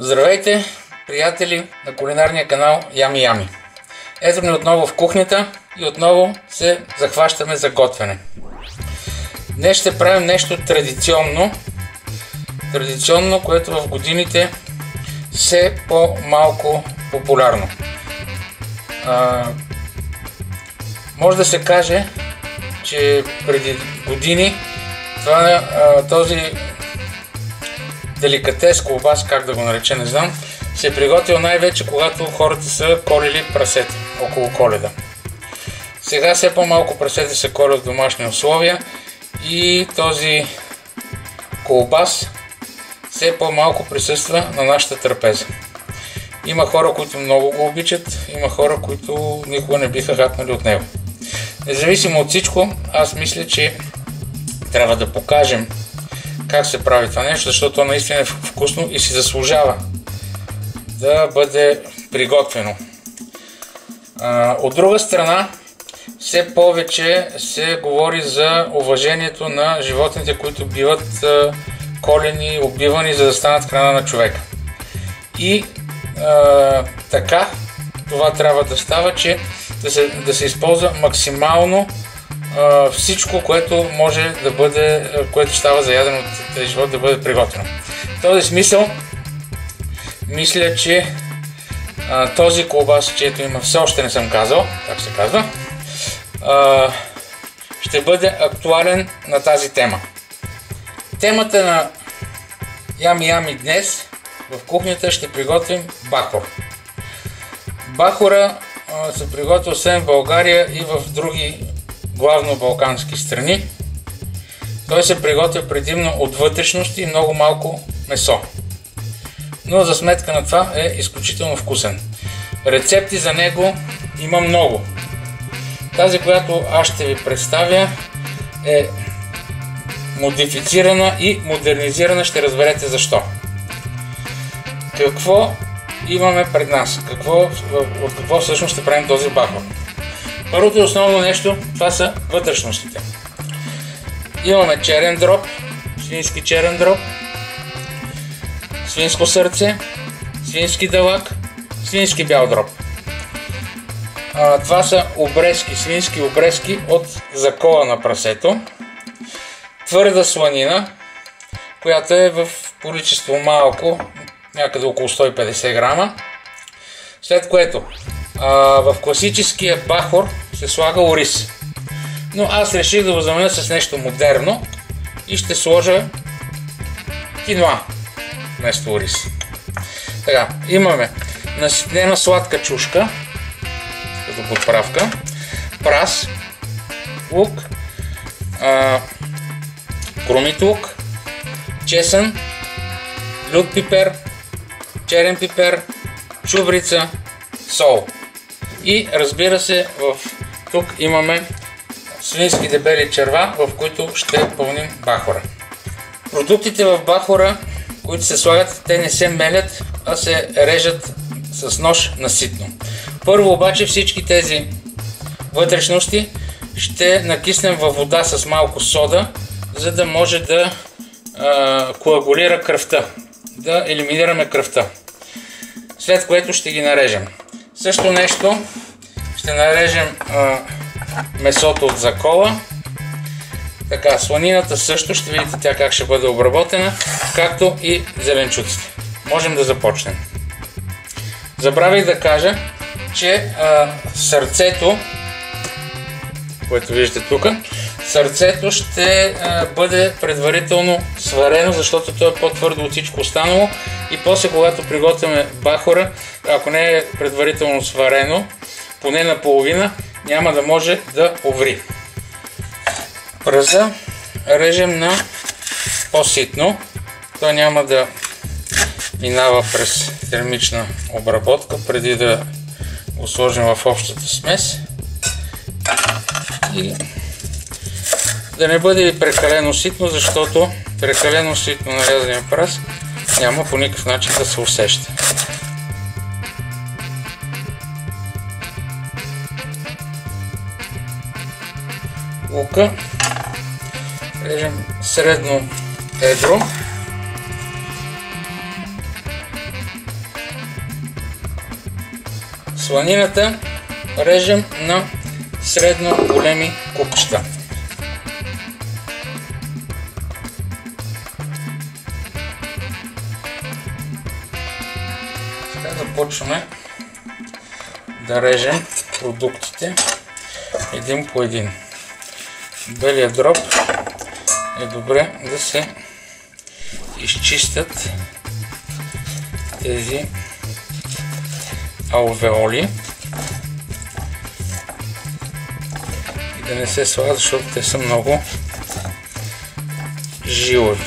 Здравейте, приятели на кулинарния канал Ями Ями. Ето ни отново в кухнята и отново се захващаме за готвене. Днес ще правим нещо традиционно, което в годините все по-малко популярно. Може да се каже, че преди години този деликатес, колбас, как да го нареча, не знам, се е приготвил най-вече когато хората са колили прасета около Коледа. Сега все по-малко прасета се колят в домашни условия и този колбас все по-малко присъства на нашата трапеза. Има хора, които много го обичат, има хора, които никога не биха хапнали от него. Независимо от всичко, аз мисля, че трябва да покажем как се прави това нещо, защото наистина е вкусно и си заслужава да бъде приготвено. От друга страна, все повече се говори за уважението на животните, които биват колени, убивани, за да станат храна на човека. И така това трябва да става, че да се използва максимално всичко, което може да бъде, което става за ядено от тези живот, да бъде приготвено. В този смисъл, мисля, че този колбас, чието има все още не съм казал, как се казва, ще бъде актуален на тази тема. Темата на Ями Ями днес в кухнята ще приготвим бахор. Бахора се приготвя освен в България и в други главно балкански страни. Той се приготвя предимно от вътрешности и много малко месо. Но за сметка на това е изключително вкусен. Рецепти за него има много. Тази, която аз ще ви представя, е модифицирана и модернизирана. Ще разберете защо. Какво имаме пред нас? От какво всъщност ще правим този бахор? Първото и основно нещо, това са вътрешностите. Имаме черен дроб, свински черен дроб, свинско сърце, свински дълъг, свински бял дроб. Това са обрезки, свински обрезки от закола на прасето. Твърда сланина, която е в количество малко, някъде около 150 грама. След което в класическия бахор се слага ориз. Но аз реших да го заменя с нещо модерно и ще сложа киноа вместо ориз. Така, имаме наситнена сладка чушка като подправка, прас, лук, кромит лук, чесън, лют пипер, черен пипер, чубрица, сол. И разбира се, тук имаме свински дебели черва, в които ще пълним бахора. Продуктите в бахора, които се слагат, те не се мелят, а се режат с нож наситно. Първо обаче всички тези вътрешности ще накиснем във вода с малко сода, за да може да коагулира кръвта, да елиминираме кръвта. След което ще ги нарежем. Също нещо, ще нарежем месото от закола. Така, сланината също, ще видите тя как ще бъде обработена, както и зеленчуците. Можем да започнем. Забравих да кажа, че сърцето, което виждате тук, сърцето ще бъде предварително сварено, защото то е по-твърдо от всичко останало и после, когато приготвяме бахора, ако не е предварително сварено, поне наполовина, няма да може да оври. Пръза режем на по-ситно. Той няма да минава през термична обработка, преди да го сложим в общата смес. И да не бъде и прекалено ситно, защото прекалено ситно нарязания прас няма по никакъв начин да се усеща. Лука режем средно едро. Сланината режем на средно големи купчета. Сега започваме да режем продуктите един по един. Белия дроб е добре да се изчистят тези алвеоли и да не се слагат, защото те са много жилави.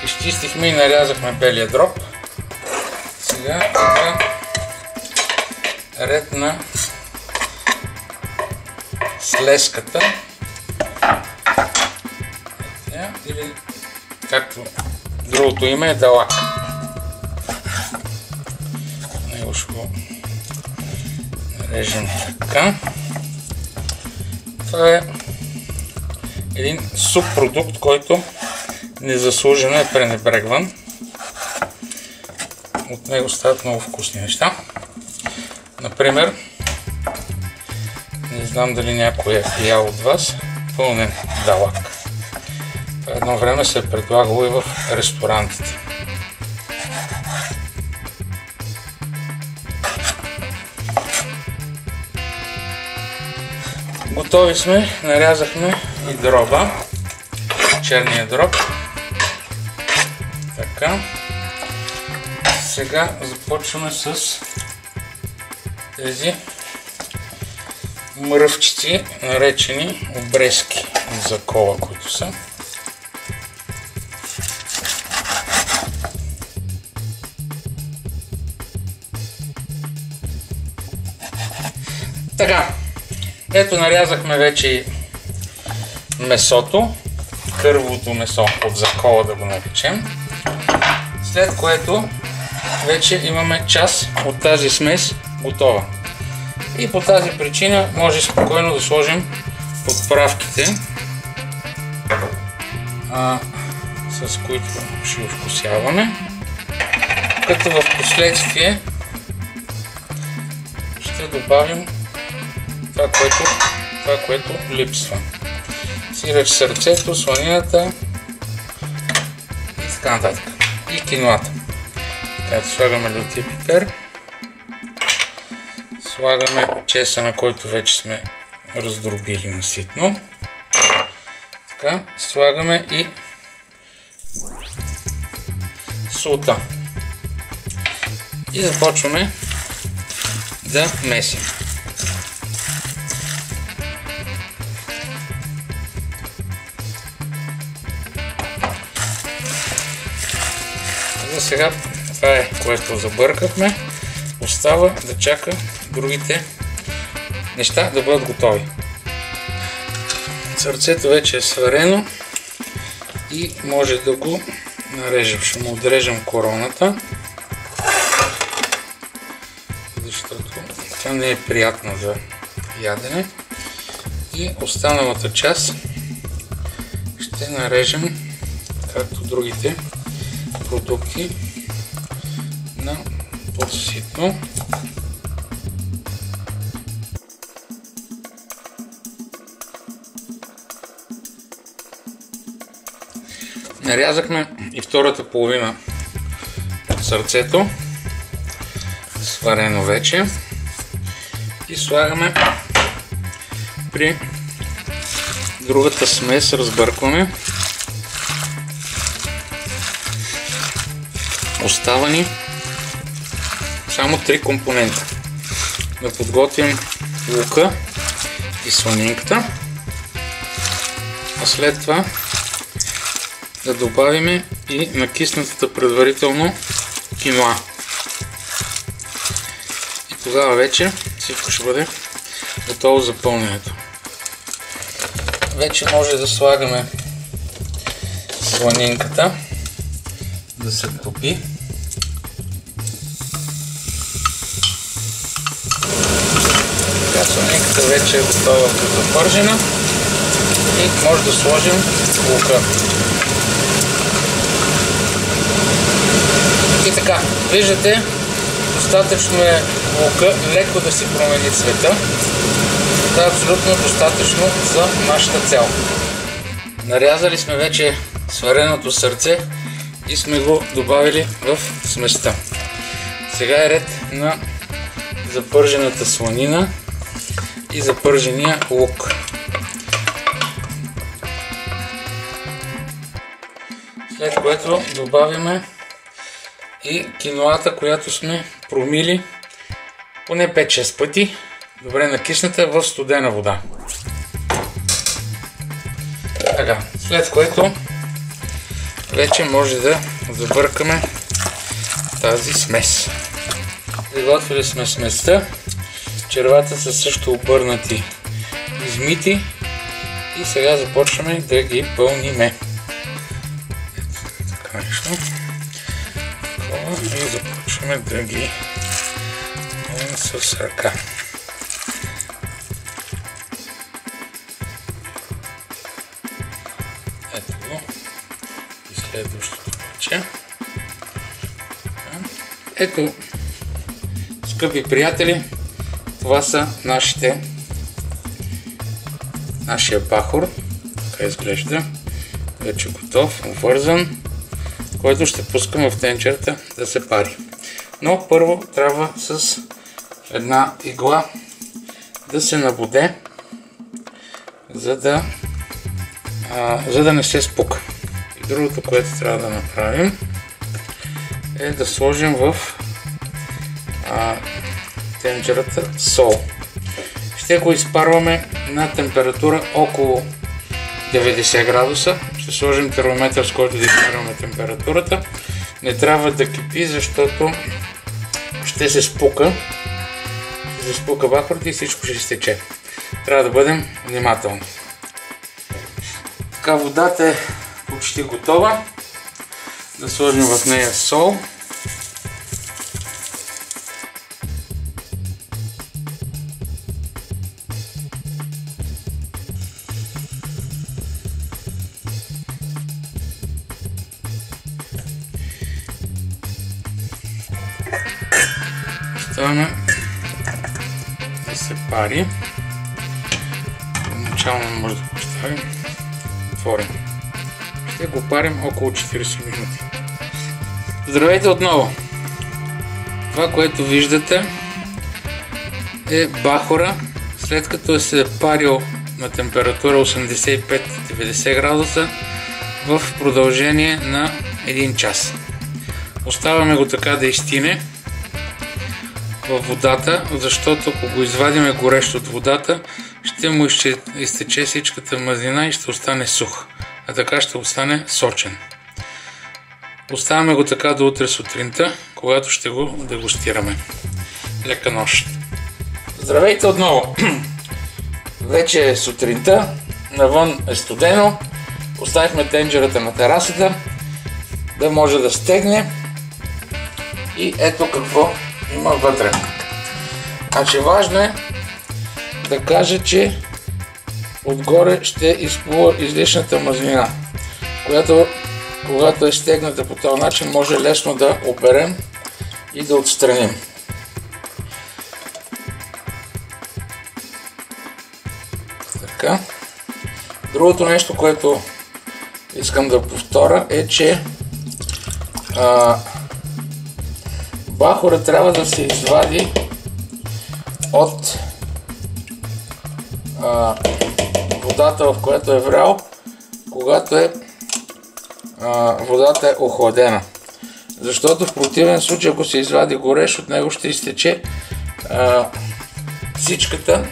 Изчистихме и нарязахме белия дроб. Сега идва ред на слезката, или както другото име е далак. Него ще го нарежем така. Това е един субпродукт, който незаслужено е пренебрегван. От него стават много вкусни неща. Например, не знам дали някой е ял от вас пълнен далак. Едно време се е предлагало и в ресторантите. Готови сме, нарязахме и дроба, черния дроб. Така. Сега започваме с тези мръвчици, наречени обрезки за кола, които са. Така, ето нарязахме вече и месото, кървовото месо от закола да го наречем, след което вече имаме част от тази смес готова. И по тази причина може спокойно да сложим подправките, с които ще го вкусяваме, като в последствие ще добавим това, което липсва. Сиреч, сърцето, сланината и така нататък. И киноата. Така, слагаме лютия пипер. Слагаме чесъна, който вече сме раздробили наситно. Така, слагаме и солта. И започваме да месим. За сега това е, което забъркахме. Остава да чака другите неща да бъдат готови. Сърцето вече е сварено и може да го нарежем. Ще му отрежем короната, защото това не е приятно за ядене. И останалата част ще нарежем, както другите продукти, на по-ситно. Нарязахме и втората половина от сърцето, сварено вече, и слагаме при другата смес, разбъркваме. Остава ни само 3 компонента. Да подготвим лука и сланинката, а след това да добавим и накиснатата предварително киноа. И тогава вече всичко ще бъде готово за пълненето. Вече може да слагаме сланинката да се топи. Сланинката вече е готова като запържена. И може да сложим лука. И така, виждате, достатъчно е лука леко да си промени цвета. Това е абсолютно достатъчно за нашата цел. Нарязали сме вече свареното сърце и сме го добавили в сместа. Сега е ред на запържената сланина и запържения лук. След което добавяме и киноата, която сме промили поне 5-6 пъти, добре накисната в студена вода. Така, след което вече може да забъркаме тази смес. Приготвили сме сместа. Червата са също обърнати, измити и сега започваме да ги пълниме. Така нещо. И започваме да ги пълним с ръка. Ето го. И следващото вече. Ето, скъпи приятели, това са нашия бахор. Така изглежда. Вече готов, обвързан, който ще пускаме в тенчерата да се пари. Но първо трябва с една игла да се набуде, за да не се спука. И другото, което трябва да направим, е да сложим в тенчерата сол. Ще го изпарваме на температура около 90 градуса. Ще сложим термометър, с който да измерваме температурата. Не трябва да кипи, защото ще се спука. Ще се спука бахорът и всичко ще изтече. Трябва да бъдем внимателни. Така, водата е почти готова. Да сложим в нея сол. Оставяме да се пари. Начално може да го оставим отворен. Ще го парим около 40 минути. Здравейте отново! Това, което виждате, е бахора, след като се е парил на температура 85-90 градуса в продължение на 1 час. Оставяме го така да изстине във водата, защото ако го извадиме горещо от водата, ще му изтече всичката мазнина и ще остане сух, а така ще остане сочен. Оставяме го така до утре сутринта, когато ще го дегустираме. Лека нощ! Здравейте отново! Вече е сутринта, навън е студено, оставихме тенджерата на терасата да може да стегне и ето какво има вътре. Значи важно е да кажа, че отгоре ще изплува излишната мазнина, която когато е стегната по този начин може лесно да оберем и да отстраним. Така. Другото нещо, което искам да повторя е, че бахора трябва да се извади от водата, в която е врял, когато водата е охладена. Защото в противен случай, ако се извади горещ, от него ще изтече всичката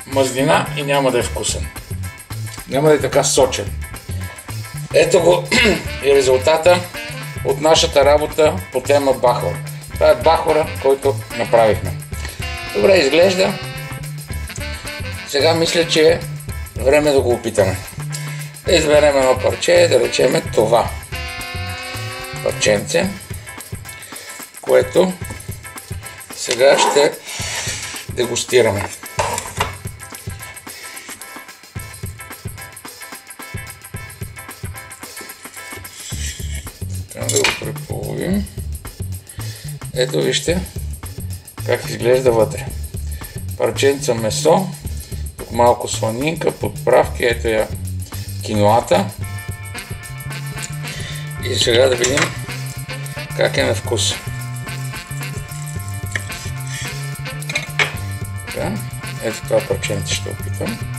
мазнина и няма да е вкусен. Няма да е така сочен. Ето го и резултата от нашата работа по тема бахор. Това е бахора, който направихме. Добре изглежда. Сега мисля, че е време да го опитаме. Да изберем едно парче, да речем това парченце, което сега ще дегустираме. Трябва да го преполовим. Ето вижте как изглежда вътре. Парченца месо, тук малко сланинка, подправки, ето я киноата. И сега да видим как е на вкус. Така, ето това парченце ще опитам.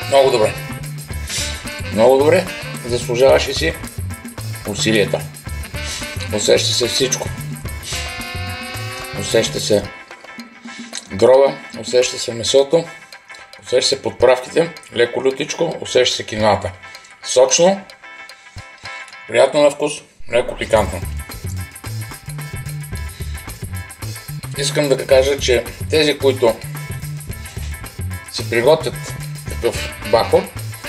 Много добре. Много добре. Заслужаваше си усилията. Усеща се всичко. Усеща се гроба, усеща се месото, усеща се подправките, леко лютичко, усеща се киноата. Сочно, приятно на вкус, леко пикантно. Искам да кажа, че тези, които си приготвят такъв бахор,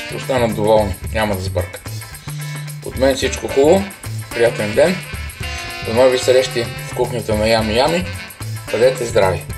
ще останат доволни, няма да сбъркат. От мен всичко хубаво, приятен ден, до нови срещи в кухнята на Ями Ями, бъдете здрави!